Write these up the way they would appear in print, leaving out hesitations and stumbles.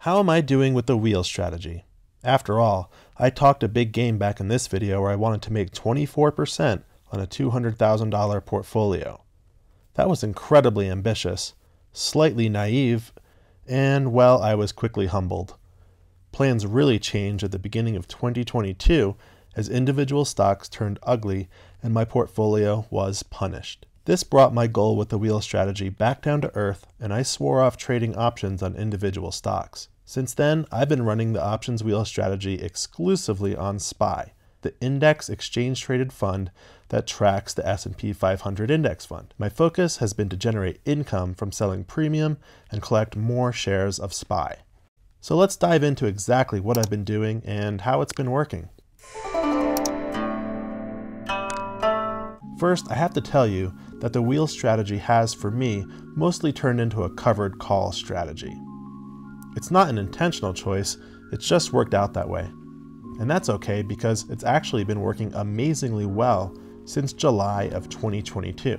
How am I doing with the wheel strategy? After all, I talked a big game back in this video where I wanted to make 24% on a $200,000 portfolio. That was incredibly ambitious, slightly naive, and well, I was quickly humbled. Plans really changed at the beginning of 2022 as individual stocks turned ugly and my portfolio was punished. This brought my goal with the wheel strategy back down to earth, and I swore off trading options on individual stocks. Since then, I've been running the options wheel strategy exclusively on SPY, the index exchange traded fund that tracks the S&P 500 index fund. My focus has been to generate income from selling premium and collect more shares of SPY. So let's dive into exactly what I've been doing and how it's been working. First, I have to tell you that the wheel strategy has, for me, mostly turned into a covered call strategy. It's not an intentional choice, it's just worked out that way. And that's okay because it's actually been working amazingly well since July of 2022.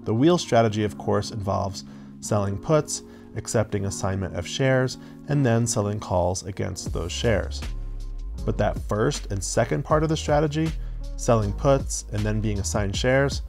The wheel strategy, of course, involves selling puts, accepting assignment of shares, and then selling calls against those shares. But that first and second part of the strategy, selling puts and then being assigned shares,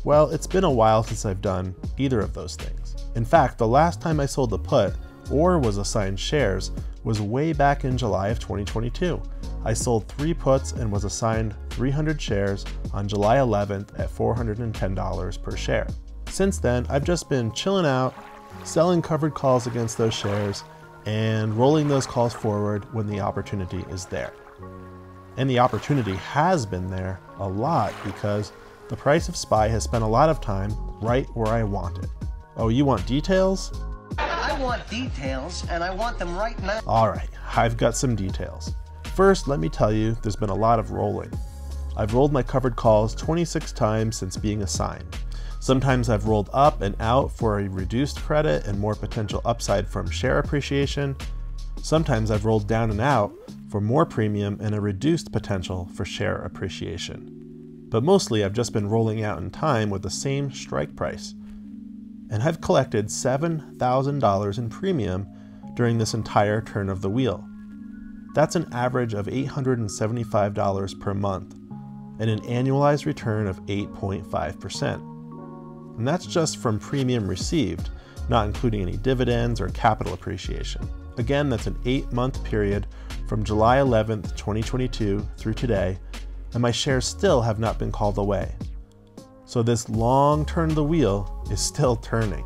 well, it's been a while since I've done either of those things. In fact, the last time I sold a put or was assigned shares was way back in July of 2022. I sold 3 puts and was assigned 300 shares on July 11th at $410 per share. Since then, I've just been chilling out, selling covered calls against those shares, and rolling those calls forward when the opportunity is there. And the opportunity has been there a lot because the price of SPY has spent a lot of time right where I want it. Oh, you want details? I want details, and I want them right now. All right, I've got some details. First, let me tell you, there's been a lot of rolling. I've rolled my covered calls 26 times since being assigned. Sometimes I've rolled up and out for a reduced credit and more potential upside from share appreciation. Sometimes I've rolled down and out for more premium and a reduced potential for share appreciation. But mostly I've just been rolling out in time with the same strike price. And I've collected $7,000 in premium during this entire turn of the wheel. That's an average of $875 per month and an annualized return of 8.5%. And that's just from premium received, not including any dividends or capital appreciation. Again, that's an 8-month period from July 11th, 2022 through today, and my shares still have not been called away. So this long turn of the wheel is still turning.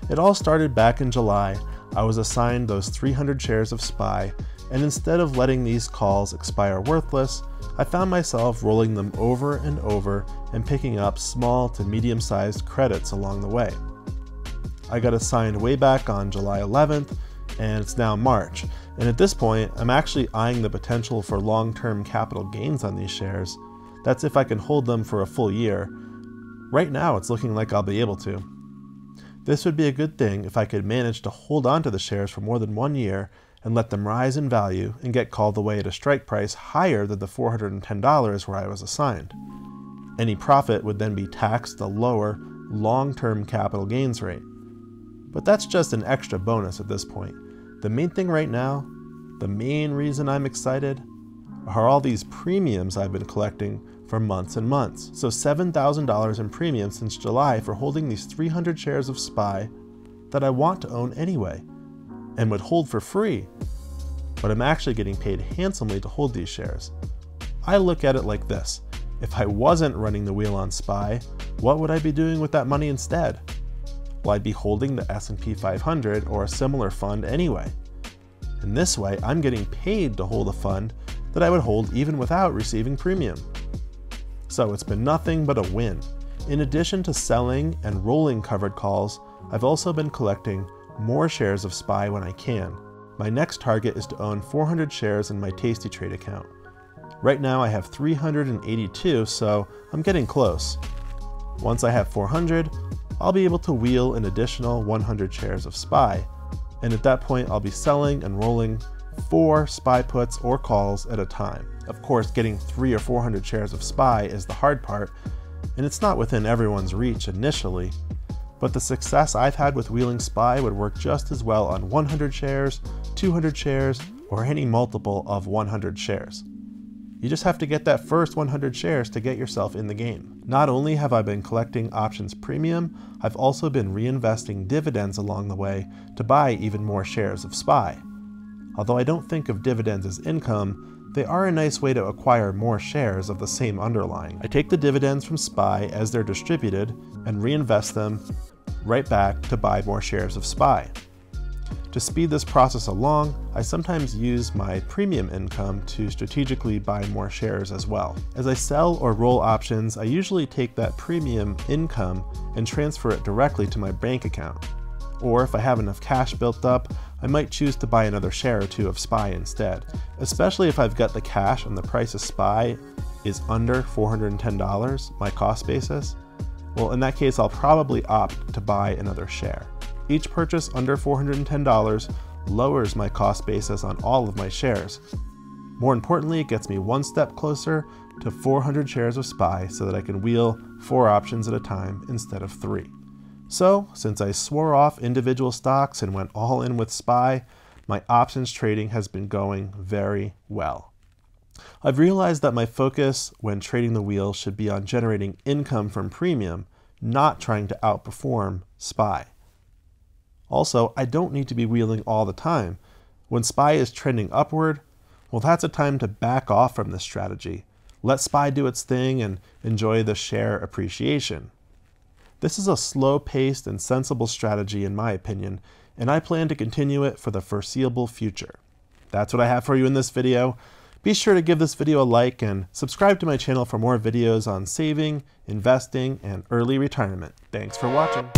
It all started back in July. I was assigned those 300 shares of SPY, and instead of letting these calls expire worthless, I found myself rolling them over and over and picking up small to medium-sized credits along the way. I got assigned way back on July 11th, and it's now March, and at this point, I'm actually eyeing the potential for long-term capital gains on these shares. That's if I can hold them for a full year. Right now, it's looking like I'll be able to. This would be a good thing if I could manage to hold on to the shares for more than 1 year and let them rise in value and get called away at a strike price higher than the $410 where I was assigned. Any profit would then be taxed a lower long-term capital gains rate. But that's just an extra bonus at this point. The main thing right now, the main reason I'm excited, are all these premiums I've been collecting for months and months. So $7,000 in premium since July for holding these 300 shares of SPY that I want to own anyway, and would hold for free. But I'm actually getting paid handsomely to hold these shares. I look at it like this. If I wasn't running the wheel on SPY, what would I be doing with that money instead? Well, I'd be holding the S&P 500 or a similar fund anyway. In this way, I'm getting paid to hold a fund that I would hold even without receiving premium. So it's been nothing but a win. In addition to selling and rolling covered calls, I've also been collecting more shares of SPY when I can. My next target is to own 400 shares in my Tasty Trade account. Right now I have 382, so I'm getting close. Once I have 400, I'll be able to wheel an additional 100 shares of SPY, and at that point I'll be selling and rolling 4 SPY puts or calls at a time. Of course, getting 300 or 400 shares of SPY is the hard part, and it's not within everyone's reach initially, But the success I've had with wheeling SPY would work just as well on 100 shares, 200 shares, or any multiple of 100 shares. You just have to get that first 100 shares to get yourself in the game. Not only have I been collecting options premium, I've also been reinvesting dividends along the way to buy even more shares of SPY. Although I don't think of dividends as income, they are a nice way to acquire more shares of the same underlying. I take the dividends from SPY as they're distributed and reinvest them right back to buy more shares of SPY. To speed this process along, I sometimes use my premium income to strategically buy more shares as well. As I sell or roll options, I usually take that premium income and transfer it directly to my bank account. Or if I have enough cash built up, I might choose to buy another share or two of SPY instead, especially if I've got the cash and the price of SPY is under $410, my cost basis. Well, in that case, I'll probably opt to buy another share. Each purchase under $410 lowers my cost basis on all of my shares. More importantly, it gets me one step closer to 400 shares of SPY so that I can wheel 4 options at a time instead of 3. So, since I swore off individual stocks and went all in with SPY, my options trading has been going very well. I've realized that my focus when trading the wheel should be on generating income from premium, not trying to outperform SPY. Also, I don't need to be wheeling all the time. When SPY is trending upward, well, that's a time to back off from this strategy. Let SPY do its thing and enjoy the share appreciation. This is a slow-paced and sensible strategy in my opinion, and I plan to continue it for the foreseeable future. That's what I have for you in this video. Be sure to give this video a like and subscribe to my channel for more videos on saving, investing, and early retirement. Thanks for watching.